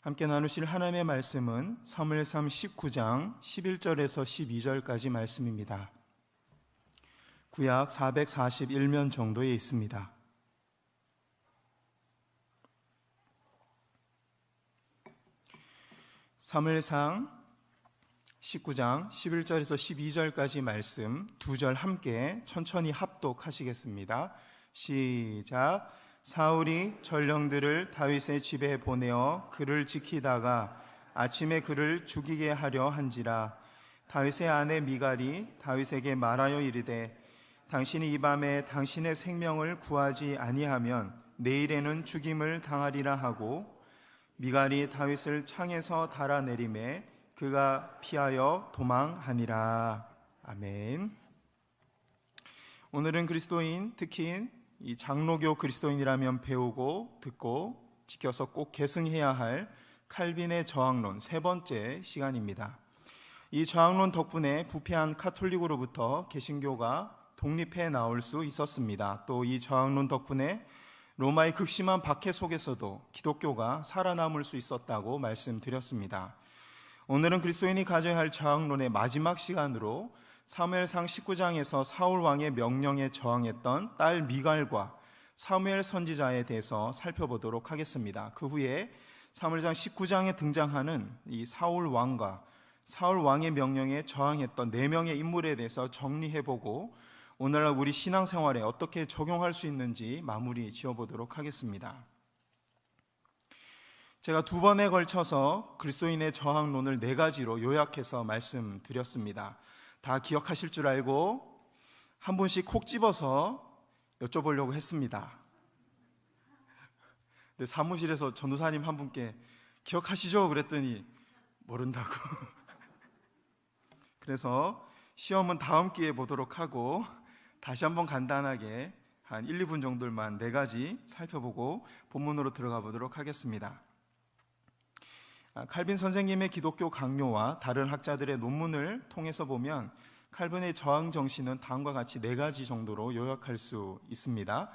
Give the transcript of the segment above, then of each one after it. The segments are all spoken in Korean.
함께 나누실 하나님의 말씀은 사무엘상 19장 11절에서 12절까지 말씀입니다. 구약 441면 정도에 있습니다. 사무엘상 19장 11절에서 12절까지 말씀 두 절 함께 천천히 합독하시겠습니다. 시작. 사울이 전령들을 다윗의 집에 보내어 그를 지키다가 아침에 그를 죽이게 하려 한지라. 다윗의 아내 미갈이 다윗에게 말하여 이르되 당신이 이 밤에 당신의 생명을 구하지 아니하면 내일에는 죽임을 당하리라 하고, 미갈이 다윗을 창에서 달아내리매 그가 피하여 도망하니라. 아멘. 오늘은 그리스도인, 특히 이 장로교 그리스도인이라면 배우고 듣고 지켜서 꼭 계승해야 할 칼빈의 저항론 세 번째 시간입니다. 이 저항론 덕분에 부패한 카톨릭으로부터 개신교가 독립해 나올 수 있었습니다. 또 이 저항론 덕분에 로마의 극심한 박해 속에서도 기독교가 살아남을 수 있었다고 말씀드렸습니다. 오늘은 그리스도인이 가져야 할 저항론의 마지막 시간으로 사무엘상 19장에서 사울 왕의 명령에 저항했던 딸 미갈과 사무엘 선지자에 대해서 살펴보도록 하겠습니다. 그 후에 사무엘상 19장에 등장하는 이 사울 왕과 사울 왕의 명령에 저항했던 4명의 인물에 대해서 정리해보고 오늘날 우리 신앙생활에 어떻게 적용할 수 있는지 마무리 지어보도록 하겠습니다. 제가 2번에 걸쳐서 그리스도인의 저항론을 4가지로 요약해서 말씀드렸습니다. 다 기억하실 줄 알고 한 분씩 콕 집어서 여쭤보려고 했습니다. 근데 사무실에서 전도사님 한 분께 기억하시죠? 그랬더니 모른다고. 그래서 시험은 다음 기회에 보도록 하고 다시 한번 간단하게 한 1, 2분 정도만 4가지 살펴보고 본문으로 들어가 보도록 하겠습니다. 칼빈 선생님의 기독교 강요와 다른 학자들의 논문을 통해서 보면 칼빈의 저항 정신은 다음과 같이 4가지 정도로 요약할 수 있습니다.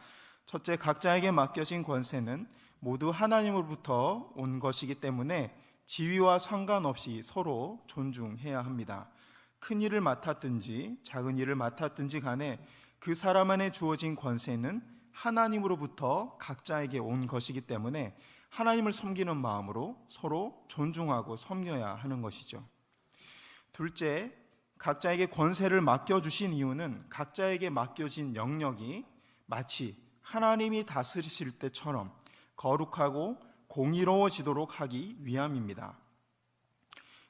첫째, 각자에게 맡겨진 권세는 모두 하나님으로부터 온 것이기 때문에 지위와 상관없이 서로 존중해야 합니다. 큰 일을 맡았든지 작은 일을 맡았든지 간에 그 사람 안에 주어진 권세는 하나님으로부터 각자에게 온 것이기 때문에 하나님을 섬기는 마음으로 서로 존중하고 섬겨야 하는 것이죠. 둘째, 각자에게 권세를 맡겨주신 이유는 각자에게 맡겨진 영역이 마치 하나님이 다스리실 때처럼 거룩하고 공의로워지도록 하기 위함입니다.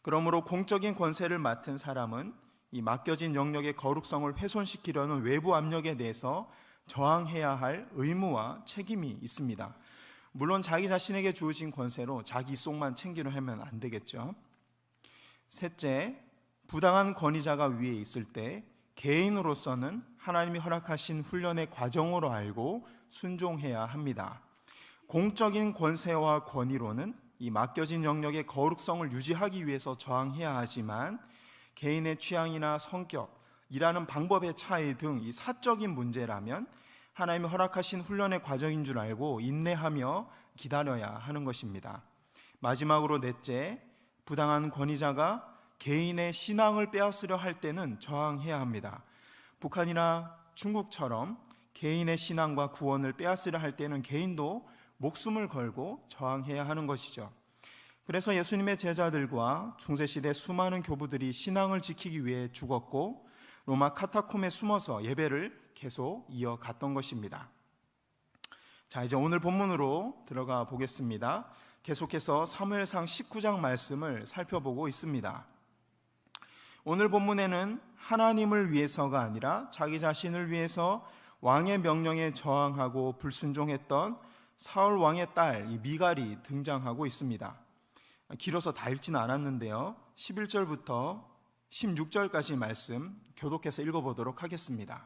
그러므로 공적인 권세를 맡은 사람은 이 맡겨진 영역의 거룩성을 훼손시키려는 외부 압력에 대해서 저항해야 할 의무와 책임이 있습니다. 물론 자기 자신에게 주어진 권세로 자기 속만 챙기려 하면 안 되겠죠. 셋째, 부당한 권위자가 위에 있을 때 개인으로서는 하나님이 허락하신 훈련의 과정으로 알고 순종해야 합니다. 공적인 권세와 권위로는 이 맡겨진 영역의 거룩성을 유지하기 위해서 저항해야 하지만 개인의 취향이나 성격, 일하는 방법의 차이 등 이 사적인 문제라면 하나님이 허락하신 훈련의 과정인 줄 알고 인내하며 기다려야 하는 것입니다. 마지막으로 넷째, 부당한 권위자가 개인의 신앙을 빼앗으려 할 때는 저항해야 합니다. 북한이나 중국처럼 개인의 신앙과 구원을 빼앗으려 할 때는 개인도 목숨을 걸고 저항해야 하는 것이죠. 그래서 예수님의 제자들과 중세시대 수많은 교부들이 신앙을 지키기 위해 죽었고 로마 카타콤에 숨어서 예배를 계속 이어갔던 것입니다. 자, 이제 오늘 본문으로 들어가 보겠습니다. 계속해서 사무엘상 19장 말씀을 살펴보고 있습니다. 오늘 본문에는 하나님을 위해서가 아니라 자기 자신을 위해서 왕의 명령에 저항하고 불순종했던 사울 왕의 딸 이 미갈이 등장하고 있습니다. 길어서 다 읽지는 않았는데요, 11절부터 16절까지 말씀 교독해서 읽어보도록 하겠습니다.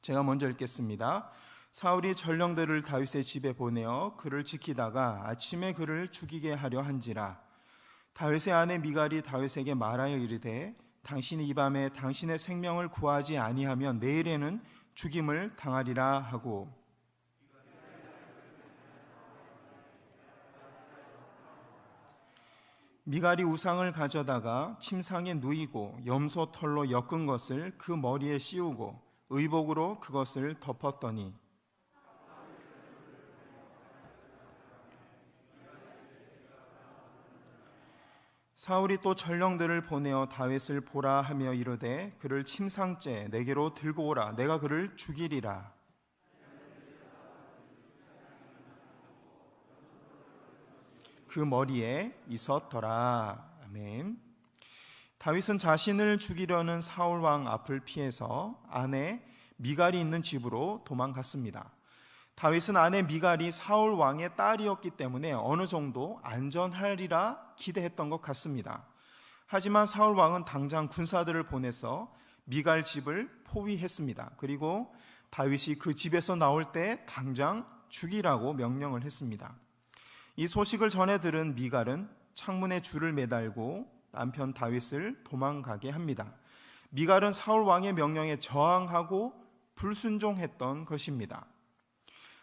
제가 먼저 읽겠습니다. 사울이 전령들을 다윗의 집에 보내어 그를 지키다가 아침에 그를 죽이게 하려 한지라. 다윗의 아내 미갈이 다윗에게 말하여 이르되 당신이 이 밤에 당신의 생명을 구하지 아니하면 내일에는 죽임을 당하리라 하고, 미갈이 우상을 가져다가 침상에 누이고 염소 털로 엮은 것을 그 머리에 씌우고 의복으로 그것을 덮었더니 사울이 또 전령들을 보내어 다윗을 보라 하며 이르되 그를 침상째 내게로 들고 오라. 내가 그를 죽이리라. 그 머리에 있었더라. 아멘. 다윗은 자신을 죽이려는 사울 왕 앞을 피해서 아내 미갈이 있는 집으로 도망갔습니다. 다윗은 아내 미갈이 사울 왕의 딸이었기 때문에 어느 정도 안전하리라 기대했던 것 같습니다. 하지만 사울 왕은 당장 군사들을 보내서 미갈 집을 포위했습니다. 그리고 다윗이 그 집에서 나올 때 당장 죽이라고 명령을 했습니다. 이 소식을 전해 들은 미갈은 창문에 줄을 매달고 남편 다윗을 도망가게 합니다. 미갈은 사울 왕의 명령에 저항하고 불순종했던 것입니다.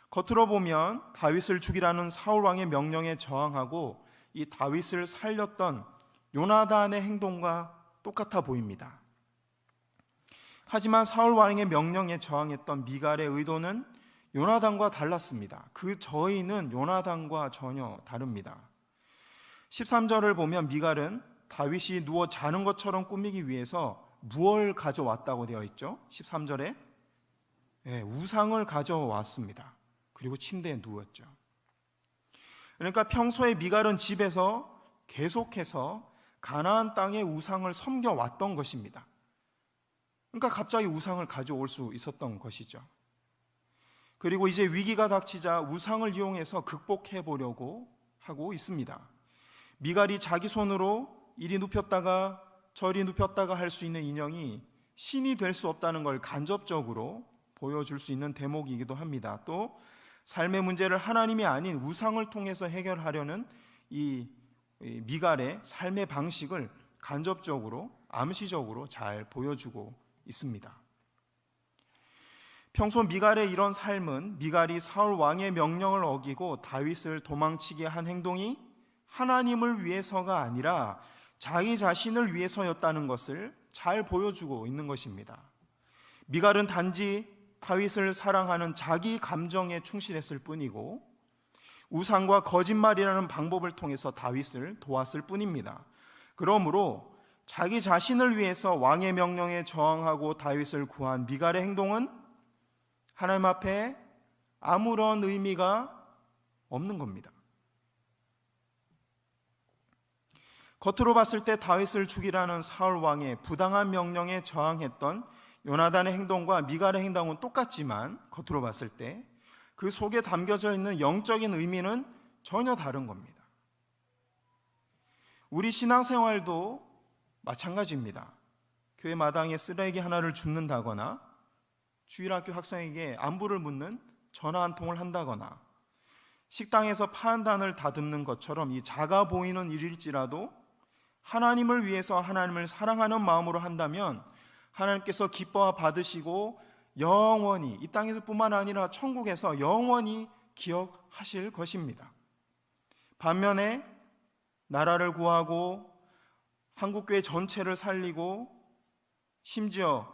겉으로 보면 다윗을 죽이라는 사울 왕의 명령에 저항하고 이 다윗을 살렸던 요나단의 행동과 똑같아 보입니다. 하지만 사울 왕의 명령에 저항했던 미갈의 의도는 요나단과 달랐습니다. 그 저희는 요나단과 전혀 다릅니다. 13절을 보면 미갈은 다윗이 누워 자는 것처럼 꾸미기 위해서 무엇을 가져왔다고 되어 있죠? 13절에 우상을 가져왔습니다. 그리고 침대에 누웠죠. 그러니까 평소에 미갈은 집에서 계속해서 가나안 땅의 우상을 섬겨왔던 것입니다. 그러니까 갑자기 우상을 가져올 수 있었던 것이죠. 그리고 이제 위기가 닥치자 우상을 이용해서 극복해 보려고 하고 있습니다. 미갈이 자기 손으로 이리 눕혔다가 저리 눕혔다가 할 수 있는 인형이 신이 될 수 없다는 걸 간접적으로 보여줄 수 있는 대목이기도 합니다. 또 삶의 문제를 하나님이 아닌 우상을 통해서 해결하려는 이 미갈의 삶의 방식을 간접적으로 암시적으로 잘 보여주고 있습니다. 평소 미갈의 이런 삶은 미갈이 사울 왕의 명령을 어기고 다윗을 도망치게 한 행동이 하나님을 위해서가 아니라 자기 자신을 위해서였다는 것을 잘 보여주고 있는 것입니다. 미갈은 단지 다윗을 사랑하는 자기 감정에 충실했을 뿐이고 우상과 거짓말이라는 방법을 통해서 다윗을 도왔을 뿐입니다. 그러므로 자기 자신을 위해서 왕의 명령에 저항하고 다윗을 구한 미갈의 행동은 하나님 앞에 아무런 의미가 없는 겁니다. 겉으로 봤을 때 다윗을 죽이라는 사울 왕의 부당한 명령에 저항했던 요나단의 행동과 미갈의 행동은 똑같지만 겉으로 봤을 때 그 속에 담겨져 있는 영적인 의미는 전혀 다른 겁니다. 우리 신앙생활도 마찬가지입니다. 교회 마당에 쓰레기 하나를 줍는다거나 주일학교 학생에게 안부를 묻는 전화 한 통을 한다거나 식당에서 파 한 단을 다듬는 것처럼 이 작아 보이는 일일지라도 하나님을 위해서 하나님을 사랑하는 마음으로 한다면 하나님께서 기뻐 받으시고 영원히 이 땅에서뿐만 아니라 천국에서 영원히 기억하실 것입니다. 반면에 나라를 구하고 한국교회 전체를 살리고 심지어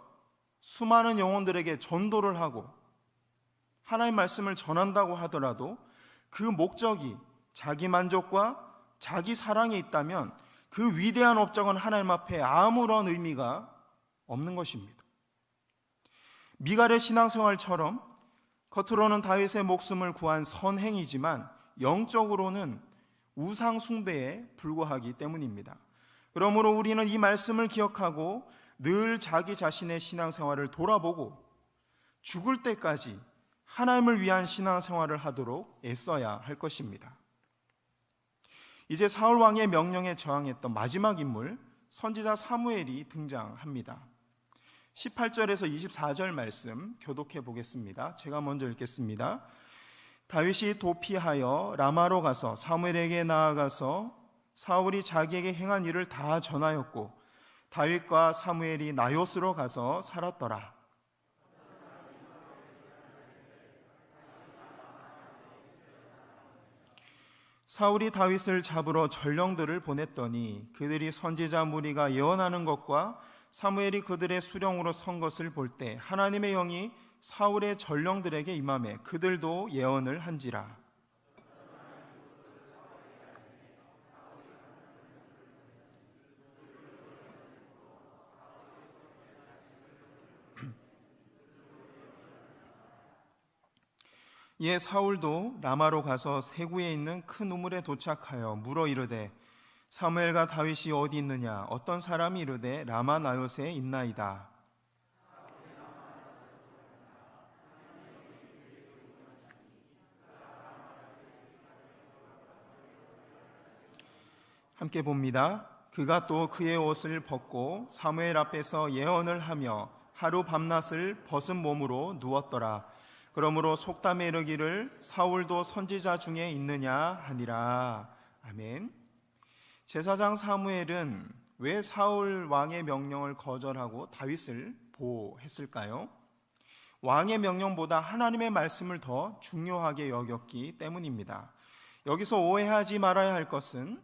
수많은 영혼들에게 전도를 하고 하나님의 말씀을 전한다고 하더라도 그 목적이 자기 만족과 자기 사랑에 있다면 그 위대한 업적은 하나님 앞에 아무런 의미가 없는 것입니다. 미갈의 신앙생활처럼 겉으로는 다윗의 목숨을 구한 선행이지만 영적으로는 우상 숭배에 불과하기 때문입니다. 그러므로 우리는 이 말씀을 기억하고 늘 자기 자신의 신앙생활을 돌아보고 죽을 때까지 하나님을 위한 신앙생활을 하도록 애써야 할 것입니다. 이제 사울 왕의 명령에 저항했던 마지막 인물 선지자 사무엘이 등장합니다. 18절에서 24절 말씀 교독해 보겠습니다. 제가 먼저 읽겠습니다. 다윗이 도피하여 라마로 가서 사무엘에게 나아가서 사울이 자기에게 행한 일을 다 전하였고 다윗과 사무엘이 나요스로 가서 살았더라. 사울이 다윗을 잡으러 전령들을 보냈더니 그들이 선지자 무리가 예언하는 것과 사무엘이 그들의 수령으로 선 것을 볼 때 하나님의 영이 사울의 전령들에게 임하매 그들도 예언을 한지라. 이에 사울도 라마로 가서 세구에 있는 큰 우물에 도착하여 물어 이르되 사무엘과 다윗이 어디 있느냐? 어떤 사람이 이르되 라마 나요스에 있나이다. 함께 봅니다. 그가 또 그의 옷을 벗고 사무엘 앞에서 예언을 하며 하루 밤낮을 벗은 몸으로 누웠더라. 그러므로 속담에 이르기를 사울도 선지자 중에 있느냐 하니라. 아멘. 제사장 사무엘은 왜 사울 왕의 명령을 거절하고 다윗을 보호했을까요? 왕의 명령보다 하나님의 말씀을 더 중요하게 여겼기 때문입니다. 여기서 오해하지 말아야 할 것은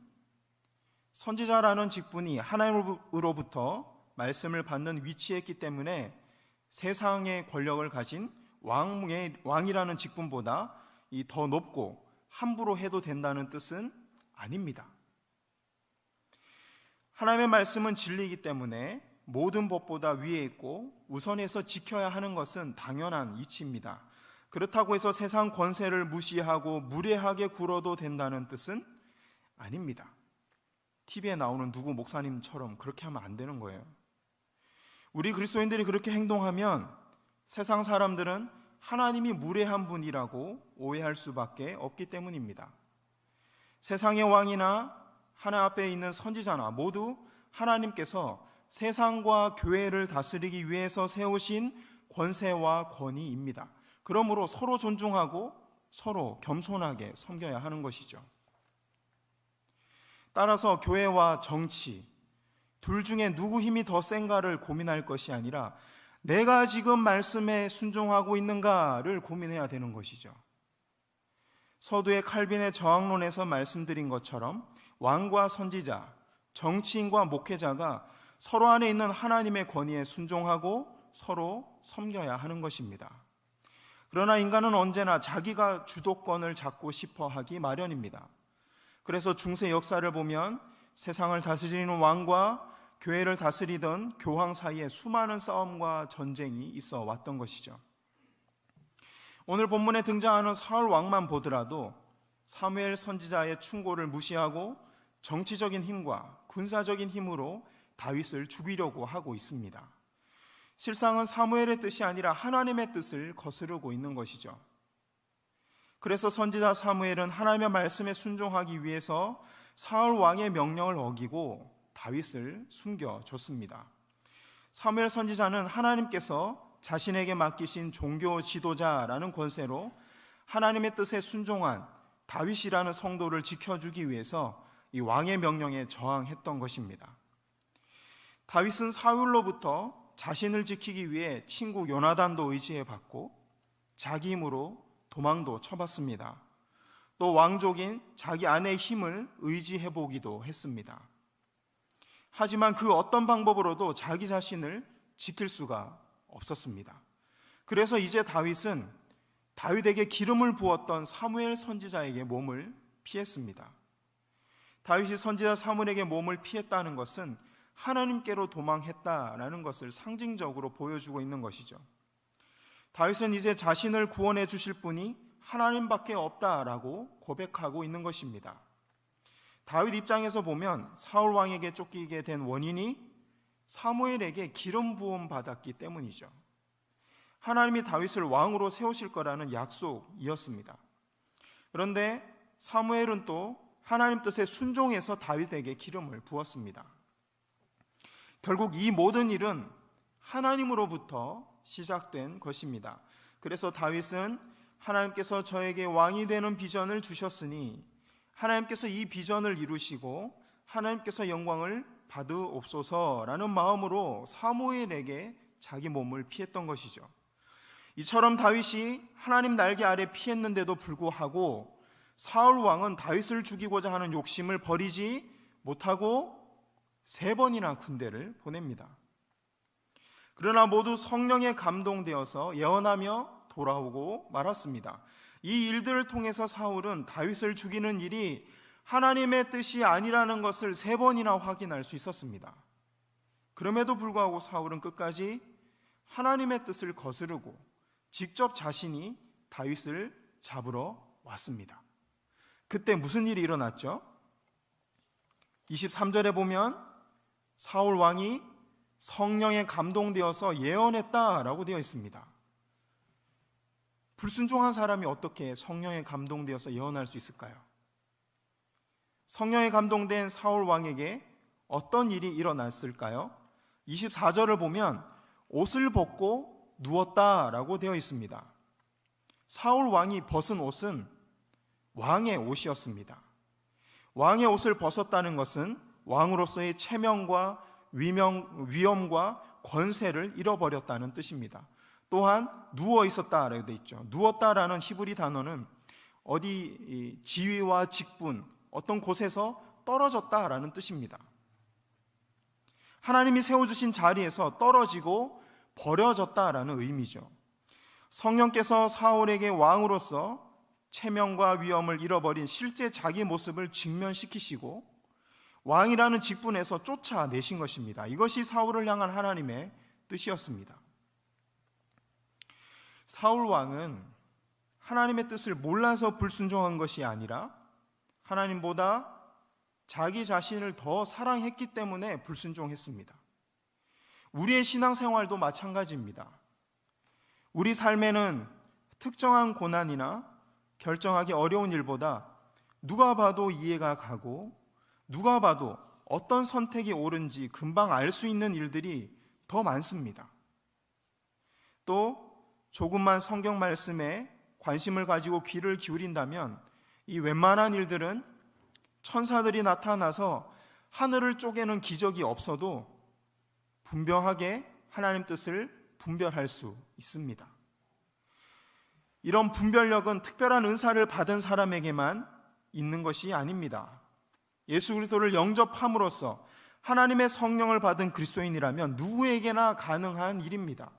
선지자라는 직분이 하나님으로부터 말씀을 받는 위치에 있기 때문에 세상의 권력을 가진 왕이라는 직분보다 더 높고 함부로 해도 된다는 뜻은 아닙니다. 하나님의 말씀은 진리이기 때문에 모든 법보다 위에 있고 우선해서 지켜야 하는 것은 당연한 이치입니다. 그렇다고 해서 세상 권세를 무시하고 무례하게 굴어도 된다는 뜻은 아닙니다. TV에 나오는 누구 목사님처럼 그렇게 하면 안 되는 거예요. 우리 그리스도인들이 그렇게 행동하면 세상 사람들은 하나님이 무례한 분이라고 오해할 수밖에 없기 때문입니다. 세상의 왕이나 하나님 앞에 있는 선지자나 모두 하나님께서 세상과 교회를 다스리기 위해서 세우신 권세와 권위입니다. 그러므로 서로 존중하고 서로 겸손하게 섬겨야 하는 것이죠. 따라서 교회와 정치 둘 중에 누구 힘이 더 센가를 고민할 것이 아니라 내가 지금 말씀에 순종하고 있는가를 고민해야 되는 것이죠. 서두에 칼빈의 저항론에서 말씀드린 것처럼 왕과 선지자, 정치인과 목회자가 서로 안에 있는 하나님의 권위에 순종하고 서로 섬겨야 하는 것입니다. 그러나 인간은 언제나 자기가 주도권을 잡고 싶어 하기 마련입니다. 그래서 중세 역사를 보면 세상을 다스리는 왕과 교회를 다스리던 교황 사이에 수많은 싸움과 전쟁이 있어 왔던 것이죠. 오늘 본문에 등장하는 사울 왕만 보더라도 사무엘 선지자의 충고를 무시하고 정치적인 힘과 군사적인 힘으로 다윗을 죽이려고 하고 있습니다. 실상은 사무엘의 뜻이 아니라 하나님의 뜻을 거스르고 있는 것이죠. 그래서 선지자 사무엘은 하나님의 말씀에 순종하기 위해서 사울 왕의 명령을 어기고 다윗을 숨겨줬습니다. 사무엘 선지자는 하나님께서 자신에게 맡기신 종교 지도자라는 권세로 하나님의 뜻에 순종한 다윗이라는 성도를 지켜주기 위해서 이 왕의 명령에 저항했던 것입니다. 다윗은 사울로부터 자신을 지키기 위해 친구 요나단도 의지해봤고 자기 힘으로 도망도 쳐봤습니다. 또 왕족인 자기 아내의 힘을 의지해보기도 했습니다. 하지만 그 어떤 방법으로도 자기 자신을 지킬 수가 없었습니다. 그래서 이제 다윗은 다윗에게 기름을 부었던 사무엘 선지자에게 몸을 피했습니다. 다윗이 선지자 사무엘에게 몸을 피했다는 것은 하나님께로 도망했다라는 것을 상징적으로 보여주고 있는 것이죠. 다윗은 이제 자신을 구원해 주실 분이 하나님밖에 없다라고 고백하고 있는 것입니다. 다윗 입장에서 보면 사울 왕에게 쫓기게 된 원인이 사무엘에게 기름 부음 받았기 때문이죠. 하나님이 다윗을 왕으로 세우실 거라는 약속이었습니다. 그런데 사무엘은 또 하나님 뜻에 순종해서 다윗에게 기름을 부었습니다. 결국 이 모든 일은 하나님으로부터 시작된 것입니다. 그래서 다윗은 하나님께서 저에게 왕이 되는 비전을 주셨으니 하나님께서 이 비전을 이루시고 하나님께서 영광을 받으옵소서라는 마음으로 사무엘에게 자기 몸을 피했던 것이죠. 이처럼 다윗이 하나님 날개 아래 피했는데도 불구하고 사울 왕은 다윗을 죽이고자 하는 욕심을 버리지 못하고 3번이나 군대를 보냅니다. 그러나 모두 성령에 감동되어서 예언하며 돌아오고 말았습니다. 이 일들을 통해서 사울은 다윗을 죽이는 일이 하나님의 뜻이 아니라는 것을 3번이나 확인할 수 있었습니다. 그럼에도 불구하고 사울은 끝까지 하나님의 뜻을 거스르고 직접 자신이 다윗을 잡으러 왔습니다. 그때 무슨 일이 일어났죠? 23절에 보면 사울 왕이 성령에 감동되어서 예언했다라고 되어 있습니다. 불순종한 사람이 어떻게 성령에 감동되어서 예언할 수 있을까요? 성령에 감동된 사울 왕에게 어떤 일이 일어났을까요? 24절을 보면 옷을 벗고 누웠다라고 되어 있습니다. 사울 왕이 벗은 옷은 왕의 옷이었습니다. 왕의 옷을 벗었다는 것은 왕으로서의 체면과 위엄과 권세를 잃어버렸다는 뜻입니다. 또한 누워 있었다라고 되어 있죠. 누웠다라는 히브리 단어는 어디 지위와 직분, 어떤 곳에서 떨어졌다라는 뜻입니다. 하나님이 세워주신 자리에서 떨어지고 버려졌다라는 의미죠. 성령께서 사울에게 왕으로서 체면과 위엄을 잃어버린 실제 자기 모습을 직면시키시고 왕이라는 직분에서 쫓아내신 것입니다. 이것이 사울을 향한 하나님의 뜻이었습니다. 사울 왕은 하나님의 뜻을 몰라서 불순종한 것이 아니라 하나님보다 자기 자신을 더 사랑했기 때문에 불순종했습니다. 우리의 신앙생활도 마찬가지입니다. 우리 삶에는 특정한 고난이나 결정하기 어려운 일보다 누가 봐도 이해가 가고 누가 봐도 어떤 선택이 옳은지 금방 알 수 있는 일들이 더 많습니다. 또 조금만 성경 말씀에 관심을 가지고 귀를 기울인다면 이 웬만한 일들은 천사들이 나타나서 하늘을 쪼개는 기적이 없어도 분명하게 하나님 뜻을 분별할 수 있습니다. 이런 분별력은 특별한 은사를 받은 사람에게만 있는 것이 아닙니다. 예수 그리스도를 영접함으로써 하나님의 성령을 받은 그리스도인이라면 누구에게나 가능한 일입니다.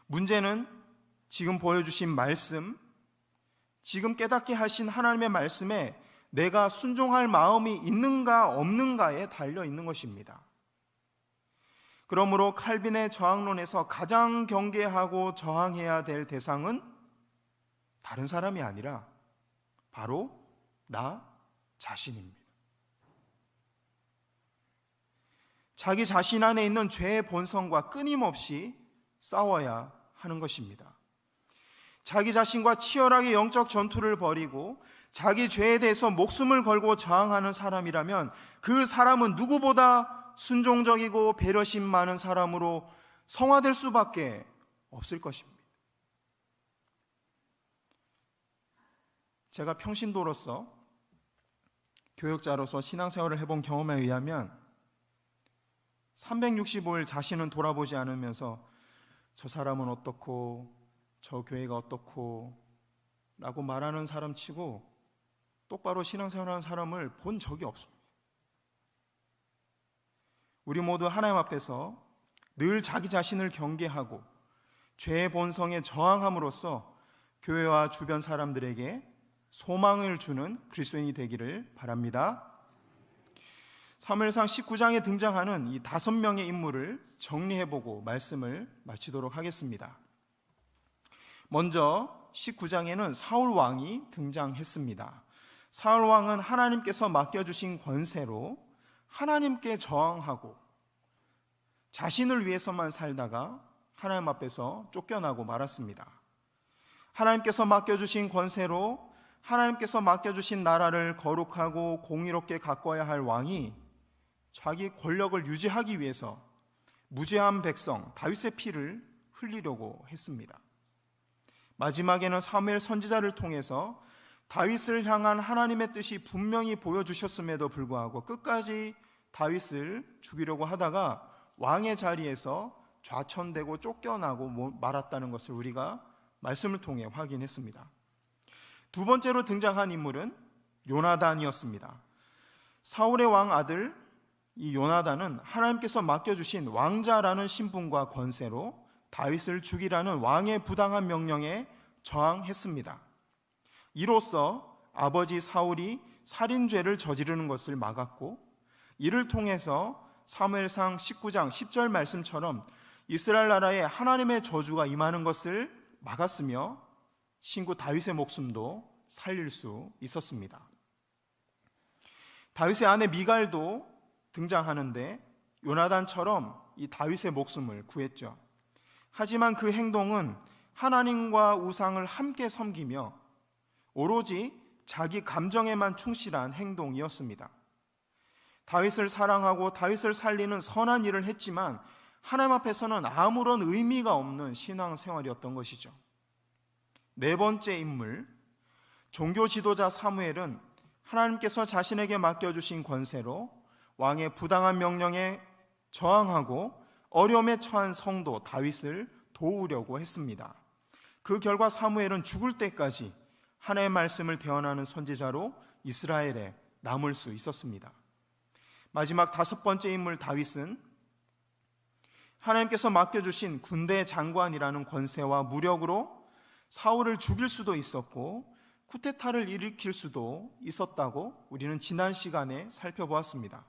문제는 지금 보여주신 말씀, 지금 깨닫게 하신 하나님의 말씀에 내가 순종할 마음이 있는가 없는가에 달려 있는 것입니다. 그러므로 칼빈의 저항론에서 가장 경계하고 저항해야 될 대상은 다른 사람이 아니라 바로 나 자신입니다. 자기 자신 안에 있는 죄의 본성과 끊임없이 싸워야 하는 것입니다. 자기 자신과 치열하게 영적 전투를 벌이고 자기 죄에 대해서 목숨을 걸고 저항하는 사람이라면 그 사람은 누구보다 순종적이고 배려심 많은 사람으로 성화될 수밖에 없을 것입니다. 제가 평신도로서 교역자로서 신앙생활을 해본 경험에 의하면 365일 자신은 돌아보지 않으면서 저 사람은 어떻고 저 교회가 어떻고 라고 말하는 사람 치고 똑바로 신앙생활하는 사람을 본 적이 없습니다. 우리 모두 하나님 앞에서 늘 자기 자신을 경계하고 죄의 본성에 저항함으로써 교회와 주변 사람들에게 소망을 주는 그리스도인이 되기를 바랍니다. 사무엘상 19장에 등장하는 이 5명의 인물을 정리해보고 말씀을 마치도록 하겠습니다. 먼저 19장에는 사울 왕이 등장했습니다. 사울 왕은 하나님께서 맡겨주신 권세로 하나님께 저항하고 자신을 위해서만 살다가 하나님 앞에서 쫓겨나고 말았습니다. 하나님께서 맡겨주신 권세로 하나님께서 맡겨주신 나라를 거룩하고 공의롭게 가꿔야 할 왕이 자기 권력을 유지하기 위해서 무죄한 백성 다윗의 피를 흘리려고 했습니다. 마지막에는 사무엘 선지자를 통해서 다윗을 향한 하나님의 뜻이 분명히 보여주셨음에도 불구하고 끝까지 다윗을 죽이려고 하다가 왕의 자리에서 좌천되고 쫓겨나고 말았다는 것을 우리가 말씀을 통해 확인했습니다. 두 번째로 등장한 인물은 요나단이었습니다. 사울의 왕 아들 이 요나단은 하나님께서 맡겨주신 왕자라는 신분과 권세로 다윗을 죽이라는 왕의 부당한 명령에 저항했습니다. 이로써 아버지 사울이 살인죄를 저지르는 것을 막았고, 이를 통해서 사무엘상 19장 10절 말씀처럼 이스라엘 나라에 하나님의 저주가 임하는 것을 막았으며 친구 다윗의 목숨도 살릴 수 있었습니다. 다윗의 아내 미갈도 등장하는데 요나단처럼 이 다윗의 목숨을 구했죠. 하지만 그 행동은 하나님과 우상을 함께 섬기며 오로지 자기 감정에만 충실한 행동이었습니다. 다윗을 사랑하고 다윗을 살리는 선한 일을 했지만 하나님 앞에서는 아무런 의미가 없는 신앙생활이었던 것이죠. 네 번째 인물, 종교 지도자 사무엘은 하나님께서 자신에게 맡겨주신 권세로 왕의 부당한 명령에 저항하고 어려움에 처한 성도 다윗을 도우려고 했습니다. 그 결과 사무엘은 죽을 때까지 하나님의 말씀을 대언하는 선지자로 이스라엘에 남을 수 있었습니다. 마지막 다섯 번째 인물 다윗은 하나님께서 맡겨주신 군대 장관이라는 권세와 무력으로 사울을 죽일 수도 있었고 쿠데타를 일으킬 수도 있었다고 우리는 지난 시간에 살펴보았습니다.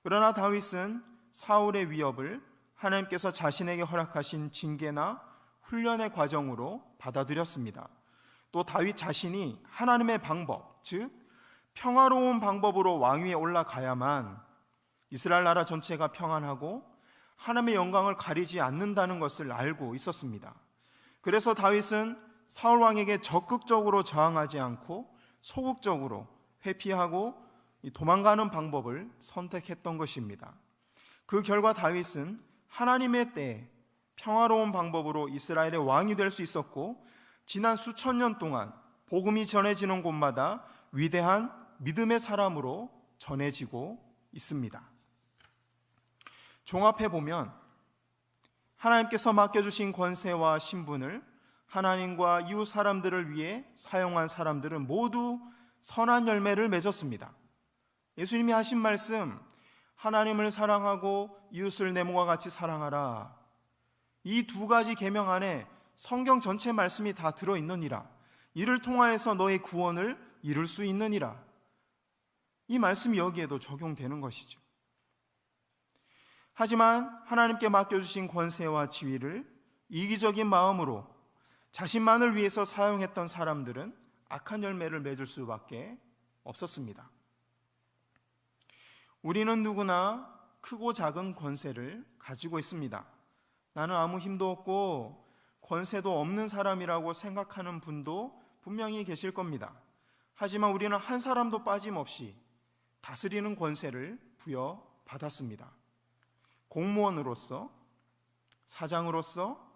그러나 다윗은 사울의 위협을 하나님께서 자신에게 허락하신 징계나 훈련의 과정으로 받아들였습니다. 또 다윗 자신이 하나님의 방법, 즉 평화로운 방법으로 왕위에 올라가야만 이스라엘 나라 전체가 평안하고 하나님의 영광을 가리지 않는다는 것을 알고 있었습니다. 그래서 다윗은 사울 왕에게 적극적으로 저항하지 않고 소극적으로 회피하고 도망가는 방법을 선택했던 것입니다. 그 결과 다윗은 하나님의 때에 평화로운 방법으로 이스라엘의 왕이 될 수 있었고, 지난 수천 년 동안 복음이 전해지는 곳마다 위대한 믿음의 사람으로 전해지고 있습니다. 종합해보면 하나님께서 맡겨주신 권세와 신분을 하나님과 이웃 사람들을 위해 사용한 사람들은 모두 선한 열매를 맺었습니다. 예수님이 하신 말씀, 하나님을 사랑하고 이웃을 내 몸과 같이 사랑하라, 이 두 가지 계명 안에 성경 전체 말씀이 다 들어있느니라. 이를 통하여서 너의 구원을 이룰 수 있느니라. 이 말씀이 여기에도 적용되는 것이죠. 하지만 하나님께 맡겨주신 권세와 지위를 이기적인 마음으로 자신만을 위해서 사용했던 사람들은 악한 열매를 맺을 수밖에 없었습니다. 우리는 누구나 크고 작은 권세를 가지고 있습니다. 나는 아무 힘도 없고 권세도 없는 사람이라고 생각하는 분도 분명히 계실 겁니다. 하지만 우리는 한 사람도 빠짐없이 다스리는 권세를 부여받았습니다. 공무원으로서, 사장으로서,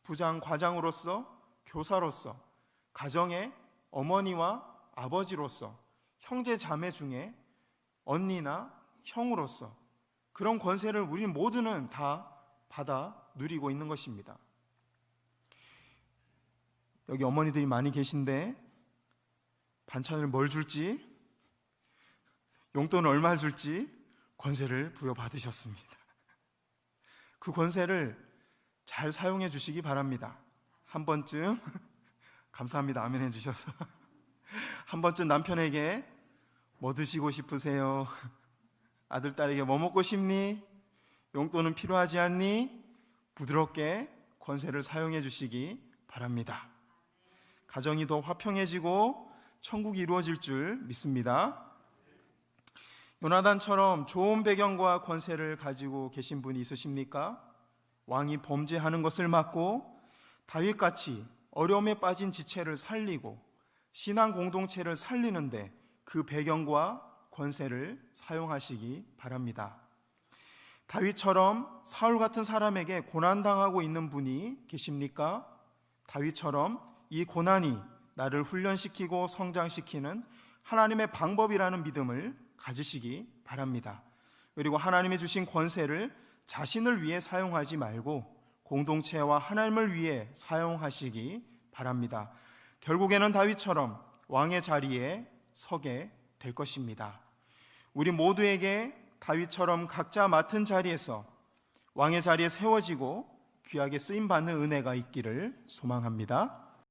부장, 과장으로서, 교사로서, 가정의 어머니와 아버지로서, 형제 자매 중에 언니나 형으로서 그런 권세를 우리 모두는 다 받아 누리고 있는 것입니다. 여기 어머니들이 많이 계신데 반찬을 뭘 줄지, 용돈을 얼마 줄지 권세를 부여받으셨습니다. 그 권세를 잘 사용해 주시기 바랍니다. 한 번쯤 감사합니다. 아멘 해주셔서 한 번쯤 남편에게 뭐 드시고 싶으세요? 아들, 딸에게 뭐 먹고 싶니? 용돈은 필요하지 않니? 부드럽게 권세를 사용해 주시기 바랍니다. 가정이 더 화평해지고 천국이 이루어질 줄 믿습니다. 요나단처럼 좋은 배경과 권세를 가지고 계신 분이 있으십니까? 왕이 범죄하는 것을 막고 다윗같이 어려움에 빠진 지체를 살리고 신앙 공동체를 살리는데 그 배경과 권세를 사용하시기 바랍니다. 다윗처럼 사울 같은 사람에게 고난당하고 있는 분이 계십니까? 다윗처럼 이 고난이 나를 훈련시키고 성장시키는 하나님의 방법이라는 믿음을 가지시기 바랍니다. 그리고 하나님이 주신 권세를 자신을 위해 사용하지 말고 공동체와 하나님을 위해 사용하시기 바랍니다. 결국에는 다윗처럼 왕의 자리에 서게 될 것입니다. 우리 모두에게 다윗처럼 각자 맡은 자리에서 왕의 자리에 세워지고 귀하게 쓰임받는 은혜가 있기를 소망합니다.